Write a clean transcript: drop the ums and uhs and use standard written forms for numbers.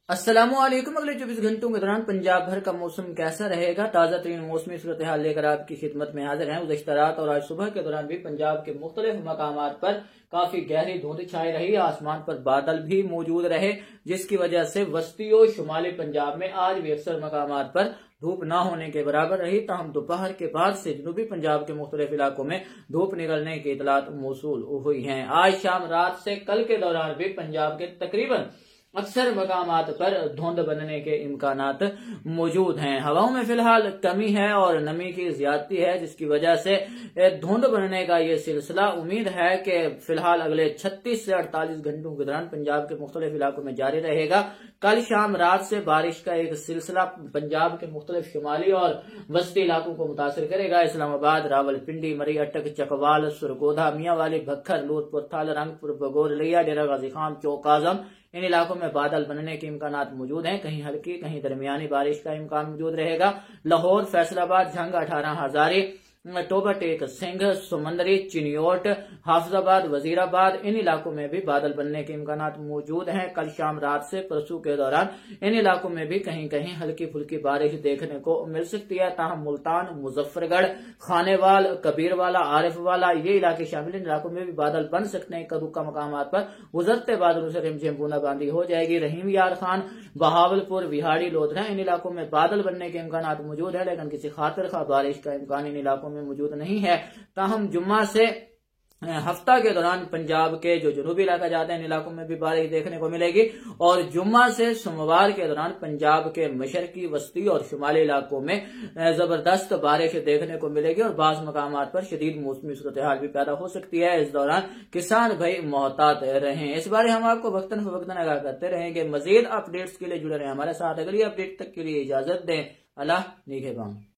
अस्सलामुअलैकुम। अगले 24 घंटों के दौरान पंजाब भर का मौसम कैसा रहेगा? ताजा तरीन मौसमी सूरत हाल लेकर आपकी खिदमत में हाजिर हैं। गुज़िश्ता रात और आज सुबह के दौरान भी पंजाब के मुख्तलिफ मकामात पर काफी गहरी धुंध छाई रही। आसमान पर बादल भी मौजूद रहे, जिसकी वजह से वस्ती और शुमाली पंजाब में आज भी अक्सर मकामात पर धूप न होने के बराबर रही। ताहम दोपहर के बाद से जनूबी पंजाब के मुख्तलिफ इलाकों में धूप निकलने की इतलात मौसूल हुई हैं। आज शाम रात से कल के दौरान भी पंजाब के तकरीबन अक्सर मकामात पर धुंध बनने के इम्कानात मौजूद हैं। हवाओं में फिलहाल कमी है और नमी की ज्यादती है, जिसकी वजह से धुंध बनने का ये सिलसिला उम्मीद है कि फिलहाल अगले 36 से 48 घंटों के दौरान पंजाब के मुख्तलिफ इलाकों में जारी रहेगा। कल शाम रात से बारिश का एक सिलसिला पंजाब के मुख्तलिफ शुमाली और वस्ती इलाकों को मुतासर करेगा। इस्लामाबाद, रावलपिंडी, मरी अटक, चकवाल, सुरगोधा, मियांवाली, भक्खर, लूतपुर, थाल, रंगपुर, बगोर, लिया, डेरा गाजी खान, चौक आजम, इन इलाकों में बादल बनने के इम्कानात मौजूद हैं। कहीं हल्की कहीं दरमियानी बारिश का इम्कान मौजूद रहेगा। लाहौर, फैसलाबाद, झंग, 18 हजारी, टोबा टेक सिंह, सुमंदरी, चिनियोट, हाफिजाबाद, वजीराबाद, इन इलाकों में भी बादल बनने के इम्कानात मौजूद हैं। कल शाम रात से परसों के दौरान इन इलाकों में भी कहीं कहीं हल्की फुल्की बारिश देखने को मिल सकती है। ताहम मुल्तान, मुजफ्फरगढ़, खानेवाल, कबीरवाला, आरिफवाला, ये इलाके शामिल, इन इलाकों में भी बादल बन सकते हैं। कदुक्का मकामात पर गुजरते बादलों से रिमझिम बूंदाबांदी हो जाएगी। रहीम यार खान, बहावलपुर, विहाड़ी, लोधरा, इन इलाकों में बादल बनने के इम्कानात मौजूद है, लेकिन किसी खातिर खा बारिश का इम्कान इन इलाकों में मौजूद नहीं है। ताहम जुम्मा से हफ्ता के दौरान पंजाब के जो जनूबी इलाका जाते हैं इन इलाकों में भी बारिश देखने को मिलेगी और जुम्मा से सोमवार के दौरान पंजाब के मशरकी, वस्ती और शुमाली इलाकों में जबरदस्त बारिश देखने को मिलेगी और बाज मकामात पर शदीद मौसमी सूरत हाल भी पैदा हो सकती है। इस दौरान किसान भाई मोहतात रहें। इस बारे हम आपको वक्तन फवक्तन आगाह करते रहेंगे। मजीद अपडेट्स के लिए जुड़े रहें हमारे साथ। अगली अपडेट तक के लिए इजाजत दें। अल्लाह निगहबान।